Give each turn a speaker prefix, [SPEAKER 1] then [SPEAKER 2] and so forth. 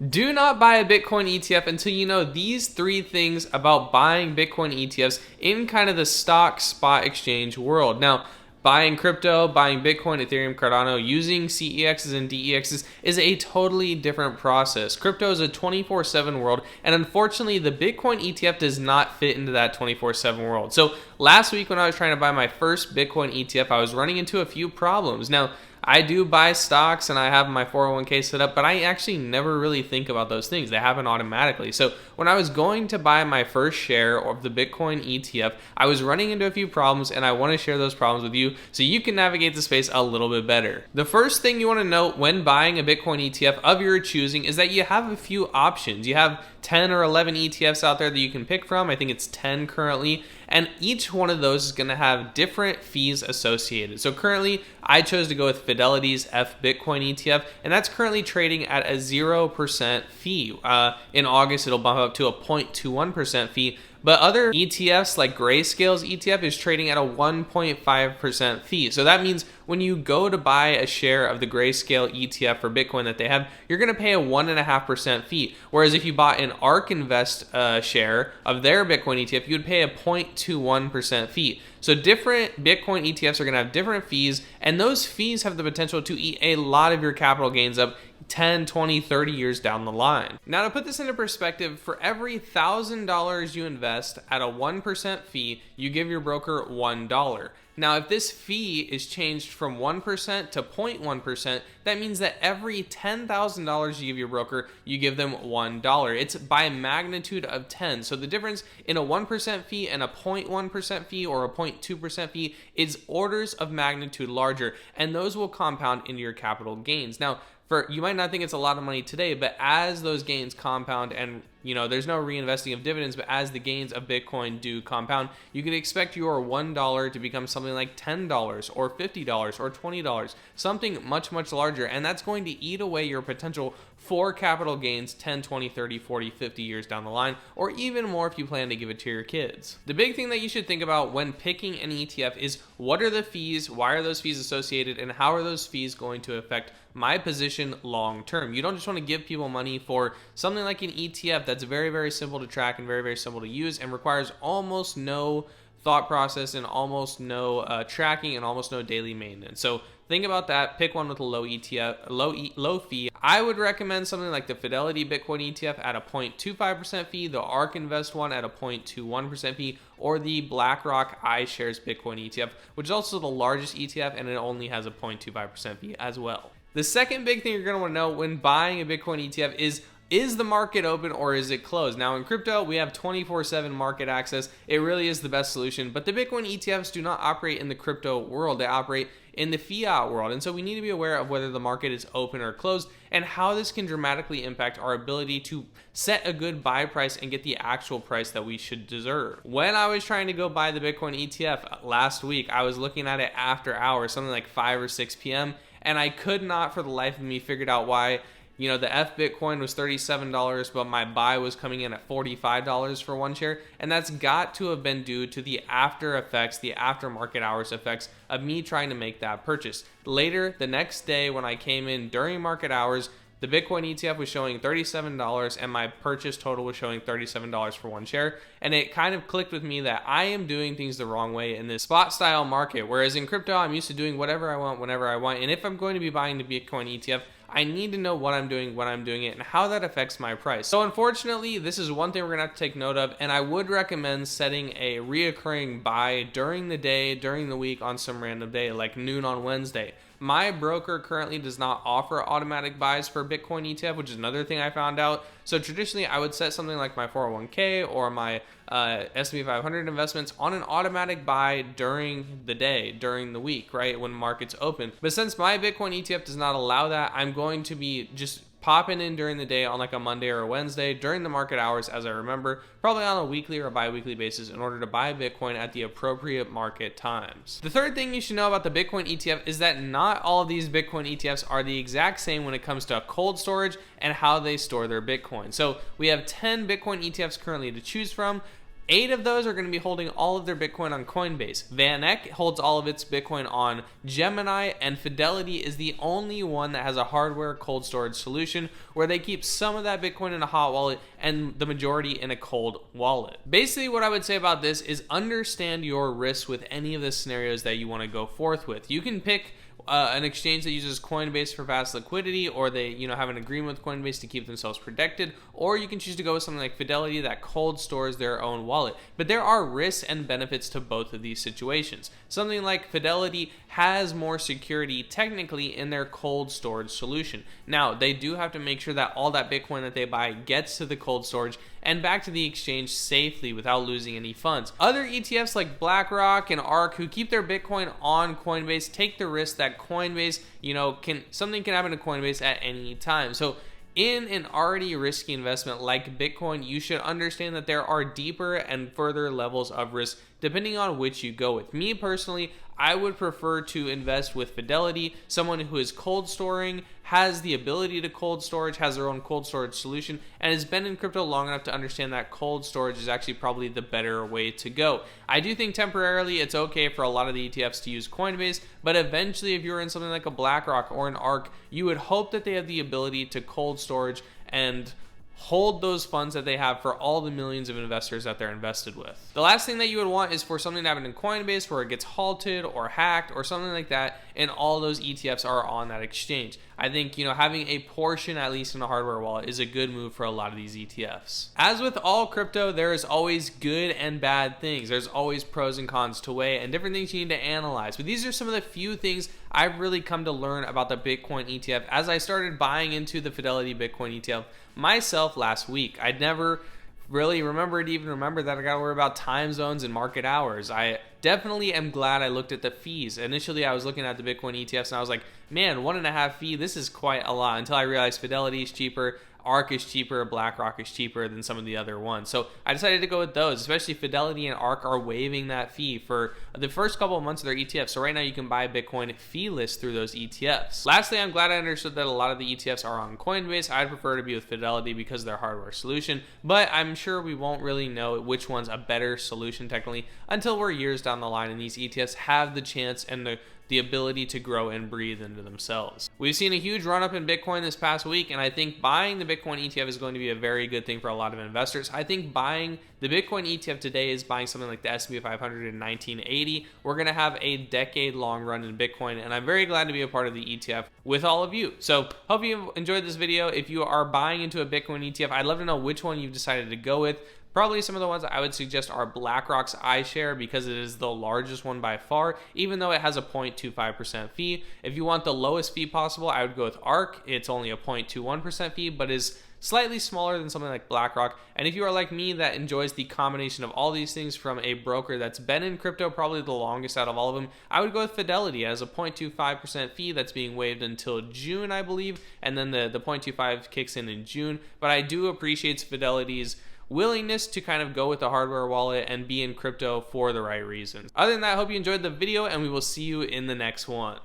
[SPEAKER 1] Do not buy a Bitcoin ETF until you know these three things about buying Bitcoin ETFs in kind of the stock spot exchange world. Now, buying crypto, buying Bitcoin, Ethereum, Cardano, using CEXs and DEXs is a totally different process. Crypto is a 24/7 world, and unfortunately, the Bitcoin ETF does not fit into that 24/7 world. So last week when I was trying to buy my first Bitcoin ETF, I was running into a few problems. Now, I do buy stocks and I have my 401k set up, but I actually never really think about those things. They happen automatically. So when I was going to buy my first share of the Bitcoin ETF, I was running into a few problems, and I want to share those problems with you so you can navigate the space a little bit better. The first thing you want to note when buying a Bitcoin ETF of your choosing is that you have a few options. You have 10 or 11 ETFs out there that you can pick from. I think it's 10 currently, and each one of those is going to have different fees associated. So currently, I chose to go with Fidelity's Bitcoin ETF, and that's currently trading at a 0% fee. In August, it'll bump up to a 0.21% fee. But other ETFs like Grayscales ETF is trading at a 1.5% fee. So that means when you go to buy a share of the Grayscale ETF for Bitcoin that they have, you're going to pay a 1.5% fee. Whereas if you bought an ARK Invest share of their Bitcoin ETF, you would pay a 0.21% fee. So different Bitcoin ETFs are going to have different fees, and those fees have the potential to eat a lot of your capital gains up 10, 20, 30 years down the line. Now, to put this into perspective, for every $1,000 you invest at a 1% fee, you give your broker $1. Now, if this fee is changed from 1% to 0.1%, that means that every $10,000 you give your broker, you give them $1. It's by a magnitude of 10. So the difference in a 1% fee and a 0.1% fee or a 0.2% fee is orders of magnitude larger, and those will compound into your capital gains. Now, you might not think it's a lot of money today, but as those gains compound, and there's no reinvesting of dividends, but as the gains of Bitcoin do compound, you can expect your $1 to become something like $10 or $50 or $20, something much, much larger. And that's going to eat away your potential for capital gains 10, 20, 30, 40, 50 years down the line, or even more if you plan to give it to your kids. The big thing that you should think about when picking an ETF is what are the fees, why are those fees associated, and how are those fees going to affect my position long term. You don't just want to give people money for something like an ETF that's very, very simple to track and very, very simple to use and requires almost no thought process and almost no tracking and almost no daily maintenance. So think about that. Pick one with a low low fee. I would recommend something like the Fidelity Bitcoin ETF at a 0.25% fee, the ARK Invest one at a 0.21% fee, or the BlackRock iShares Bitcoin ETF, which is also the largest ETF, and it only has a 0.25% fee as well. The second big thing you're going to want to know when buying a Bitcoin ETF is the market open or is it closed? Now in crypto, we have 24/7 market access. It really is the best solution, but the Bitcoin ETFs do not operate in the crypto world. They operate in the fiat world. And so we need to be aware of whether the market is open or closed and how this can dramatically impact our ability to set a good buy price and get the actual price that we should deserve. When I was trying to go buy the Bitcoin ETF last week, I was looking at it after hours, something like 5 or 6 p.m., and I could not for the life of me figured out why the Bitcoin was $37, but my buy was coming in at $45 for one share. And that's got to have been due to the after effects, the aftermarket hours effects of me trying to make that purchase. Later, the next day when I came in during market hours, the Bitcoin ETF was showing $37 and my purchase total was showing $37 for one share. And it kind of clicked with me that I am doing things the wrong way in this spot style market. Whereas in crypto, I'm used to doing whatever I want, whenever I want. And if I'm going to be buying the Bitcoin ETF, I need to know what I'm doing, when I'm doing it, and how that affects my price. So unfortunately, this is one thing we're gonna have to take note of, and I would recommend setting a reoccurring buy during the day, during the week, on some random day, like noon on Wednesday. My broker currently does not offer automatic buys for Bitcoin ETF, which is another thing I found out. So traditionally, I would set something like my 401k or my S&P 500 investments on an automatic buy during the day, during the week, right, when markets open. But since my Bitcoin ETF does not allow that, I'm going to be just popping in during the day on like a Monday or a Wednesday during the market hours as I remember, probably on a weekly or a bi-weekly basis in order to buy Bitcoin at the appropriate market times. The third thing you should know about the Bitcoin ETF is that not all of these Bitcoin ETFs are the exact same when it comes to cold storage and how they store their Bitcoin. So we have 10 Bitcoin ETFs currently to choose from. 8 of those are going to be holding all of their Bitcoin on Coinbase. Van Eck holds all of its Bitcoin on Gemini, and Fidelity is the only one that has a hardware cold storage solution where they keep some of that Bitcoin in a hot wallet and the majority in a cold wallet. Basically, what I would say about this is understand your risks with any of the scenarios that you want to go forth with. You can pick an exchange that uses Coinbase for fast liquidity, or they have an agreement with Coinbase to keep themselves protected, or you can choose to go with something like Fidelity that cold stores their own wallet. But there are risks and benefits to both of these situations. Something like Fidelity has more security technically in their cold storage solution. Now, they do have to make sure that all that Bitcoin that they buy gets to the cold storage and back to the exchange safely without losing any funds. Other ETFs like BlackRock and ARK, who keep their Bitcoin on Coinbase, take the risk that Coinbase, something can happen to Coinbase at any time. So in an already risky investment like Bitcoin, you should understand that there are deeper and further levels of risk depending on which you go with. Me personally, I would prefer to invest with Fidelity, someone who is cold storing, has the ability to cold storage, has their own cold storage solution, and has been in crypto long enough to understand that cold storage is actually probably the better way to go. I do think temporarily it's okay for a lot of the ETFs to use Coinbase, but eventually if you're in something like a BlackRock or an ARK, you would hope that they have the ability to cold storage and hold those funds that they have for all the millions of investors that they're invested with. The last thing that you would want is for something to happen in Coinbase where it gets halted or hacked or something like that, and all those ETFs are on that exchange. I think, having a portion at least in a hardware wallet is a good move for a lot of these ETFs. As with all crypto, there is always good and bad things. There's always pros and cons to weigh and different things you need to analyze. But these are some of the few things I've really come to learn about the Bitcoin ETF as I started buying into the Fidelity Bitcoin ETF myself last week. I'd never really remember that I got to worry about time zones and market hours. I definitely am glad I looked at the fees. Initially, I was looking at the Bitcoin ETFs and I was like, man, 1.5 fee, this is quite a lot, until I realized Fidelity is cheaper, ARK is cheaper, BlackRock is cheaper than some of the other ones. So I decided to go with those, especially Fidelity and ARK are waiving that fee for the first couple of months of their ETFs. So right now you can buy Bitcoin fee-less through those ETFs. Lastly, I'm glad I understood that a lot of the ETFs are on Coinbase. I'd prefer to be with Fidelity because of their hardware solution, but I'm sure we won't really know which one's a better solution technically until we're years down the line and these ETFs have the chance and the ability to grow and breathe into themselves. We've seen a huge run up in Bitcoin this past week, and I think buying the Bitcoin ETF is going to be a very good thing for a lot of investors. I think buying the Bitcoin ETF today is buying something like the S&P 500 in 1980. We're going to have a decade-long run in Bitcoin, and I'm very glad to be a part of the ETF with all of you. So hope you enjoyed this video. If you are buying into a Bitcoin ETF, I'd love to know which one you've decided to go with. Probably some of the ones I would suggest are BlackRock's iShare because it is the largest one by far, even though it has a 0.25% fee. If you want the lowest fee possible, I would go with ARK. It's only a 0.21% fee, but is slightly smaller than something like BlackRock. And if you are like me that enjoys the combination of all these things from a broker that's been in crypto probably the longest out of all of them, I would go with Fidelity as a 0.25% fee that's being waived until June, I believe, and then the 0.25 kicks in June. But I do appreciate Fidelity's willingness to kind of go with the hardware wallet and be in crypto for the right reasons. Other than that, I hope you enjoyed the video and we will see you in the next one.